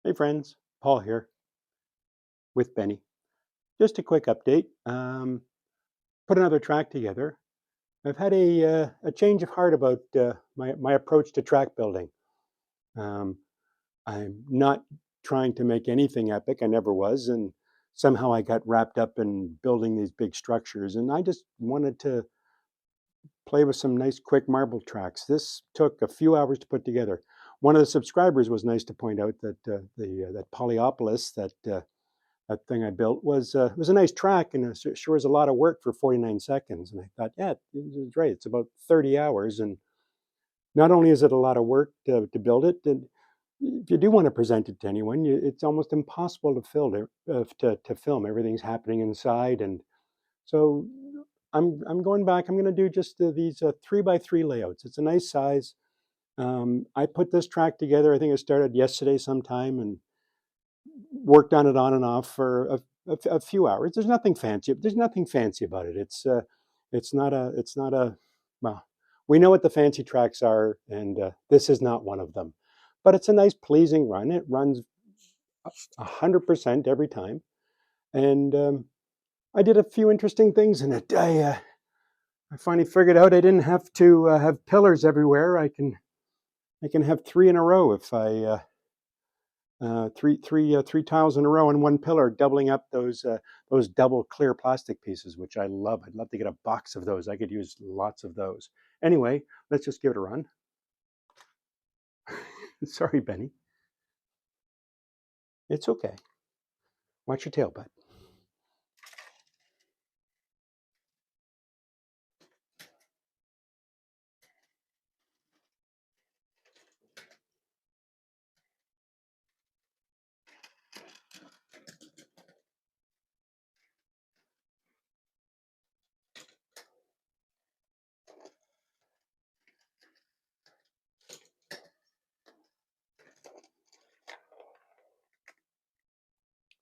Hey friends, Paul here with Benny. Just a quick update. Put another track together. I've had a change of heart about my approach to track building. Um, I'm not trying to make anything epic. I never was, and somehow I got wrapped up in building these big structures. And I just wanted to play with some nice, quick marble tracks. This took a few hours to put together. One of the subscribers was nice to point out that that Polyopolis, that thing I built was a nice track, and it sure was a lot of work for 49 seconds. And I thought, yeah, it's right. It's about 30 hours, and not only is it a lot of work to build it, and if you do want to present it to anyone, it's almost impossible to film it. To film, everything's happening inside, and so I'm going back. I'm going to do just these 3x3 layouts. It's a nice size. I put this track together. I think it started yesterday sometime, and worked on it on and off for a few hours. There's nothing fancy. There's nothing fancy about it. It's not a. Well, we know what the fancy tracks are, and this is not one of them. But it's a nice, pleasing run. It runs 100% every time, and I did a few interesting things in it. I finally figured out I didn't have to have pillars everywhere. I can have three in a row if I. Three tiles in a row and one pillar, doubling up those double clear plastic pieces, which I love. I'd love to get a box of those. I could use lots of those. Anyway, let's just give it a run. Sorry, Benny. It's okay. Watch your tail, bud.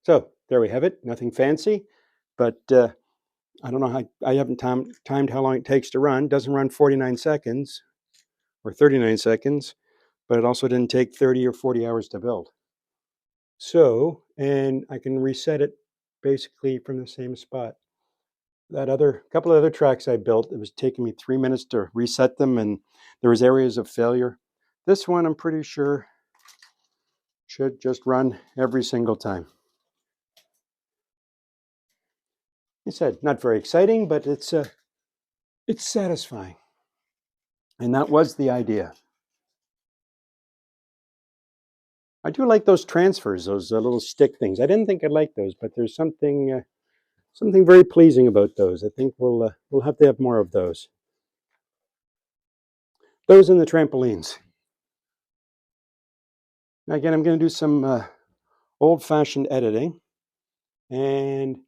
So there we have it. Nothing fancy, but I don't know how. I haven't timed how long it takes to run. It doesn't run 49 seconds or 39 seconds, but it also didn't take 30 or 40 hours to build. So, and I can reset it basically from the same spot. That other couple of other tracks I built, it was taking me 3 minutes to reset them, and there was areas of failure. This one, I'm pretty sure, should just run every single time. I said, not very exciting, but it's satisfying, and that was the idea. I do like those transfers, those little stick things. I didn't think I'd like those, but there's something very pleasing about those. I think we'll have to have more of those. Those and the trampolines. Again, I'm going to do some old-fashioned editing, and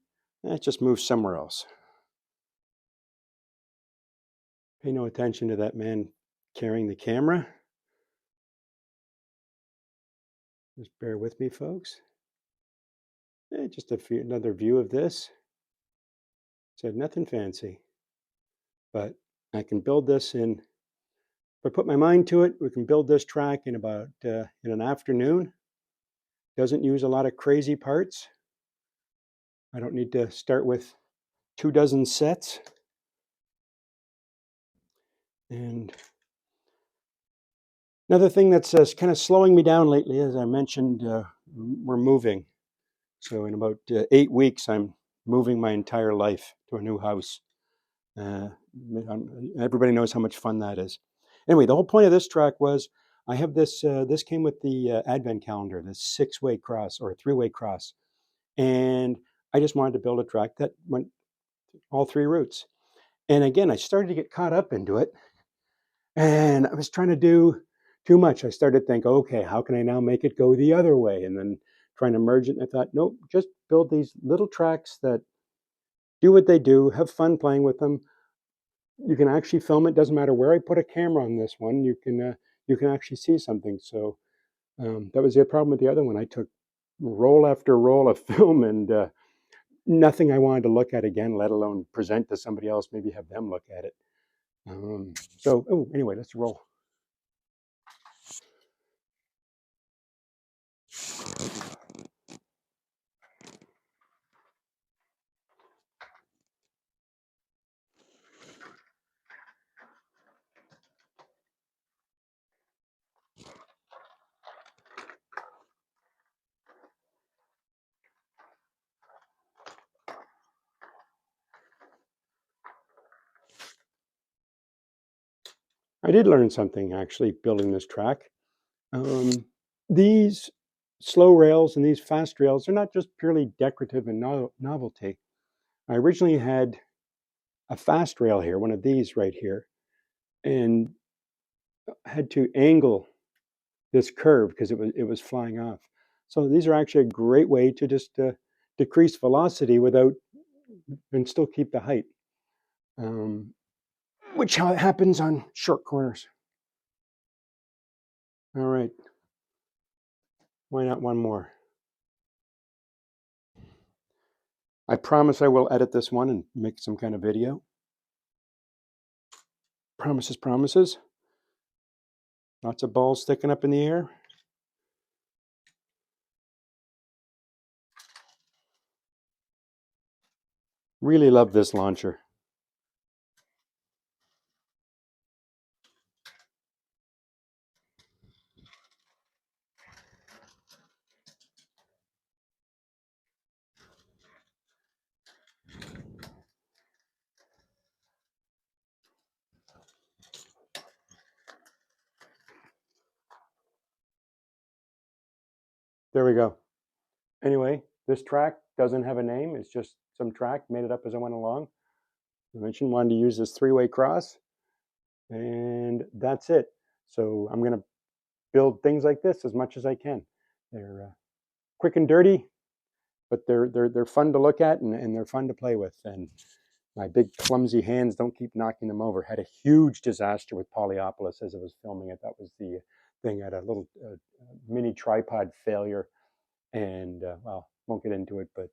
just move somewhere else. Pay no attention to that man carrying the camera. Just bear with me, folks. Just another view of this. Said nothing fancy, but I can build this in. If I put my mind to it, we can build this track in about in an afternoon. Doesn't use a lot of crazy parts. I don't need to start with 24 sets. And another thing that's kind of slowing me down lately, as I mentioned, we're moving. So in about 8 weeks, I'm moving my entire life to a new house. Everybody knows how much fun that is. Anyway, the whole point of this track was I have this. This came with the advent calendar, this 6-way cross or 3-way cross, and I just wanted to build a track that went all 3 routes. And again, I started to get caught up into it, and I was trying to do too much. I started to think, okay, how can I now make it go the other way? And then trying to merge it. And I thought, nope, just build these little tracks that do what they do, have fun playing with them. You can actually film it. Doesn't matter where I put a camera on this one. You can actually see something. So that was the problem with the other one. I took roll after roll of film, and nothing I wanted to look at again, let alone present to somebody else, maybe have them look at it. Anyway, let's roll. I did learn something actually building this track. These slow rails and these fast rails are not just purely decorative and novelty. I originally had a fast rail here, one of these right here, and had to angle this curve because it was flying off. So these are actually a great way to just decrease velocity without and still keep the height, which happens on short corners. All right, why not one more? I promise I will edit this one and make some kind of video. Promises, promises. Lots of balls sticking up in the air. Really love this launcher. There we go. Anyway, this track doesn't have a name. It's just some track, made it up as I went along. I mentioned wanted to use this three-way cross, and that's it. So I'm going to build things like this as much as I can. They're quick and dirty, but they're fun to look at and they're fun to play with. And my big clumsy hands don't keep knocking them over. Had a huge disaster with Polyopolis as I was filming it. That was the thing. I had a little mini tripod failure, and well, won't get into it, but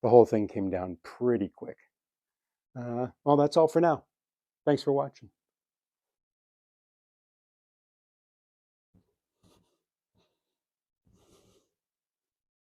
the whole thing came down pretty quick. Well, that's all for now. Thanks for watching.